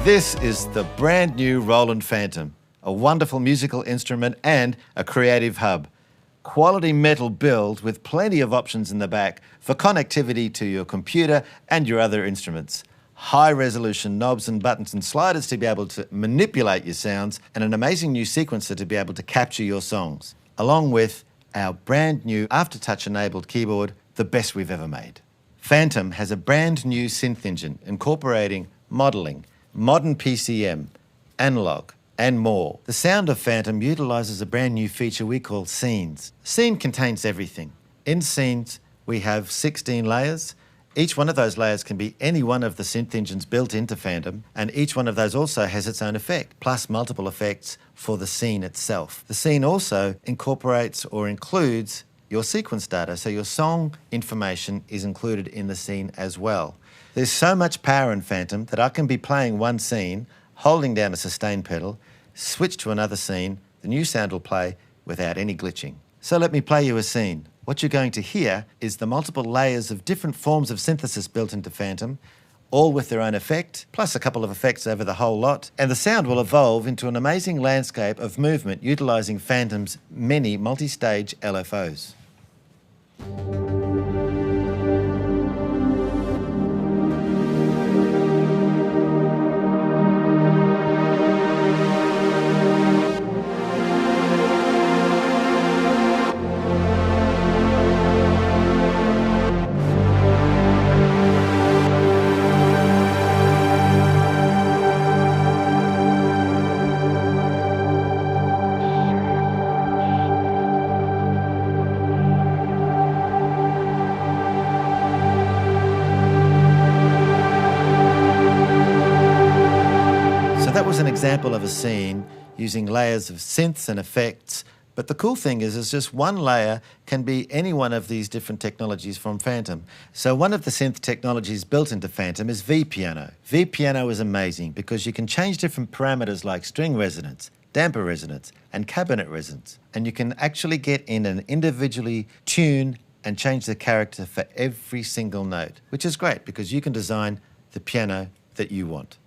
This is the brand new Roland Fantom, a wonderful musical instrument and a creative hub. Quality metal build with plenty of options in the back for connectivity to your computer and your other instruments. High resolution knobs and buttons and sliders to be able to manipulate your sounds, and an amazing new sequencer to be able to capture your songs, along with our brand new Aftertouch enabled keyboard, the best we've ever made. Fantom has a brand new synth engine incorporating modelling, modern PCM, analog, and more. The sound of Fantom utilises a brand new feature we call scenes. Scene contains everything. In scenes, we have 16 layers. Each one of those layers can be any one of the synth engines built into Fantom, and each one of those also has its own effect, plus multiple effects for the scene itself. The scene also incorporates or includes your sequence data, so your song information is included in the scene as well. There's so much power in Fantom that I can be playing one scene, holding down a sustain pedal, switch to another scene, the new sound will play without any glitching. So let me play you a scene. What you're going to hear is the multiple layers of different forms of synthesis built into Fantom, all with their own effect, plus a couple of effects over the whole lot, and the sound will evolve into an amazing landscape of movement utilising Fantom's many multi-stage LFOs. That was an example of a scene using layers of synths and effects, but the cool thing is just one layer can be any one of these different technologies from Fantom. So one of the synth technologies built into Fantom is V-Piano. V-Piano is amazing because you can change different parameters like string resonance, damper resonance, and cabinet resonance, and you can actually get in and individually tune and change the character for every single note, which is great because you can design the piano that you want.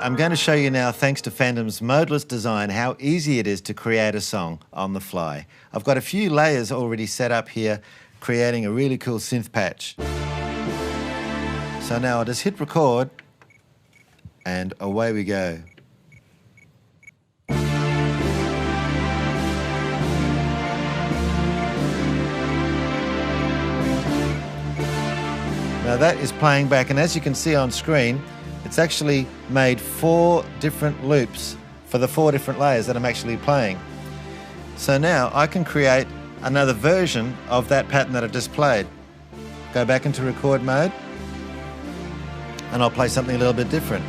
I'm going to show you now, thanks to Fantom's modeless design, how easy it is to create a song on the fly. I've got a few layers already set up here, creating a really cool synth patch. So now I'll just hit record, and away we go. Now that is playing back, and as you can see on screen, it's actually made 4 different loops for the 4 different layers that I'm actually playing. So now I can create another version of that pattern that I just played. Go back into record mode, and I'll play something a little bit different.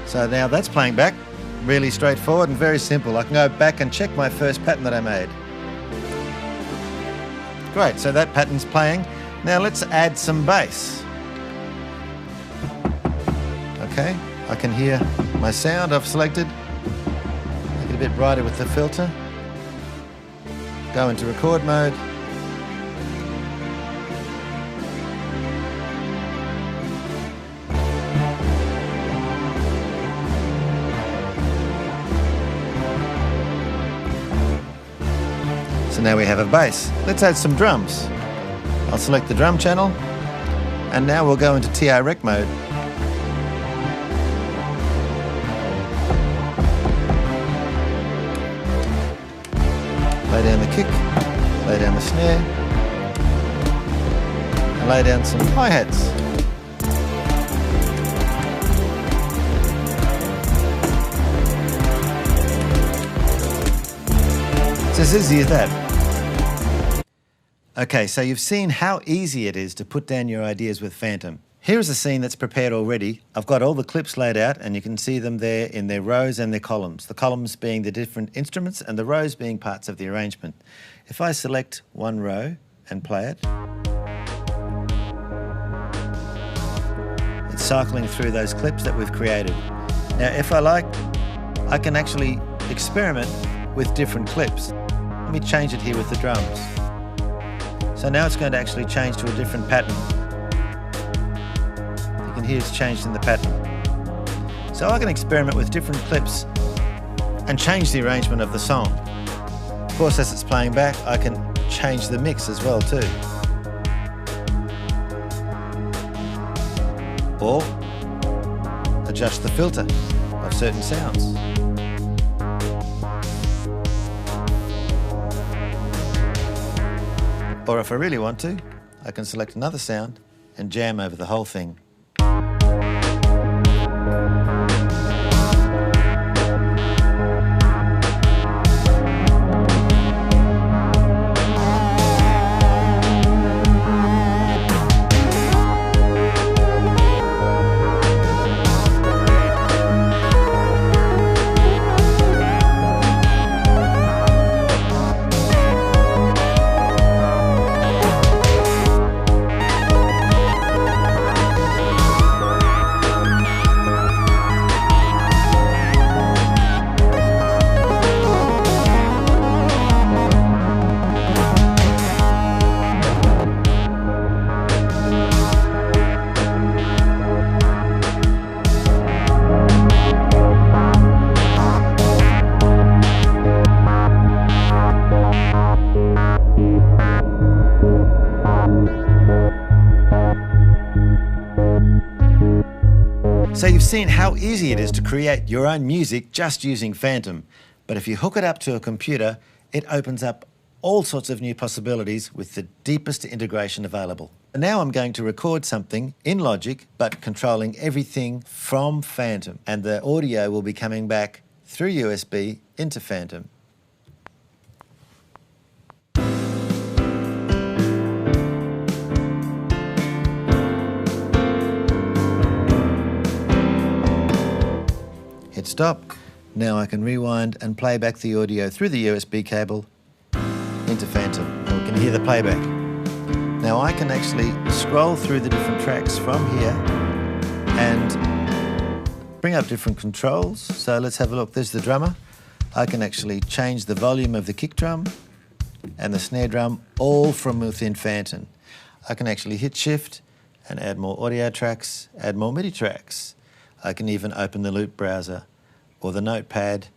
So now that's playing back. Really straightforward and very simple. I can go back and check my first pattern that I made. Great, so that pattern's playing. Now let's add some bass. Okay, I can hear my sound I've selected. Make it a bit brighter with the filter. Go into record mode. So now we have a bass. Let's add some drums. I'll select the drum channel, and now we'll go into TR Rec mode. Lay down the kick, lay down the snare, and lay down some hi-hats. It's as easy as that. Okay, so you've seen how easy it is to put down your ideas with Fantom. Here's a scene that's prepared already. I've got all the clips laid out and you can see them there in their rows and their columns. The columns being the different instruments and the rows being parts of the arrangement. If I select one row and play it, it's cycling through those clips that we've created. Now, if I like, I can actually experiment with different clips. Let me change it here with the drums. So now it's going to actually change to a different pattern. You can hear it's changed in the pattern. So I can experiment with different clips and change the arrangement of the song. Of course, as it's playing back, I can change the mix as well too. Or adjust the filter of certain sounds. Or if I really want to, I can select another sound and jam over the whole thing. So you've seen how easy it is to create your own music just using Fantom. But if you hook it up to a computer, it opens up all sorts of new possibilities with the deepest integration available. And now I'm going to record something in Logic, but controlling everything from Fantom. And the audio will be coming back through USB into Fantom. Hit stop. Now I can rewind and play back the audio through the USB cable into Fantom, and we can hear the playback. Now I can actually scroll through the different tracks from here and bring up different controls. So let's have a look. There's the drummer. I can actually change the volume of the kick drum and the snare drum all from within Fantom. I can actually hit shift and add more audio tracks, add more MIDI tracks. I can even open the loop browser or the notepad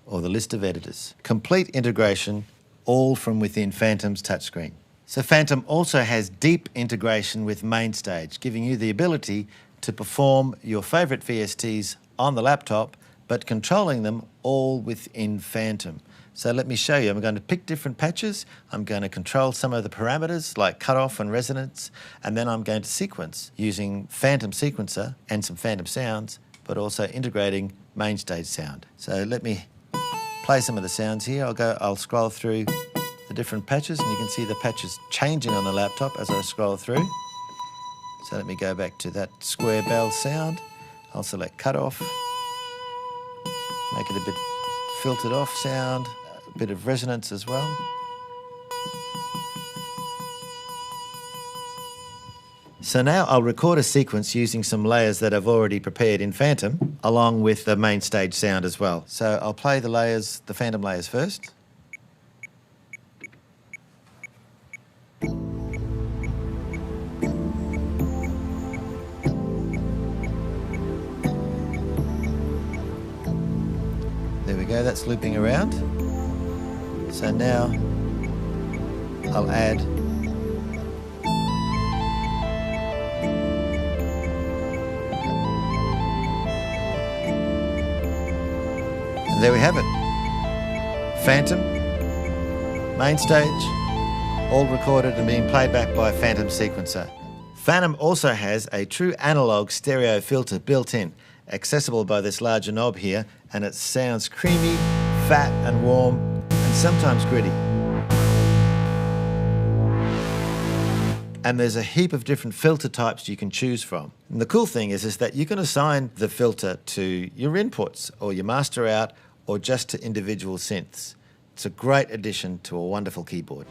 or the list of editors. Complete integration, all from within Fantom's touchscreen. So Fantom also has deep integration with Mainstage, giving you the ability to perform your favourite VSTs on the laptop, but controlling them all within Fantom. So let me show you. I'm going to pick different patches. I'm going to control some of the parameters like cutoff and resonance, and then I'm going to sequence using Fantom Sequencer and some Fantom sounds, but also integrating Mainstage sound. So let me play some of the sounds here. I'll scroll through the different patches, and you can see the patches changing on the laptop as I scroll through. So let me go back to that square bell sound. I'll select cutoff, make it a bit filtered off sound, a bit of resonance as well. So now I'll record a sequence using some layers that I've already prepared in Fantom, along with the Mainstage sound as well. So I'll play the layers, the Fantom layers first. There we go, that's looping around. So now I'll add and there we have it. Fantom, Mainstage, all recorded and being played back by Fantom Sequencer. Fantom also has a true analog stereo filter built in, accessible by this larger knob here, and it sounds creamy, fat and warm, and sometimes gritty. And there's a heap of different filter types you can choose from. And the cool thing is that you can assign the filter to your inputs or your master out or just to individual synths. It's a great addition to a wonderful keyboard.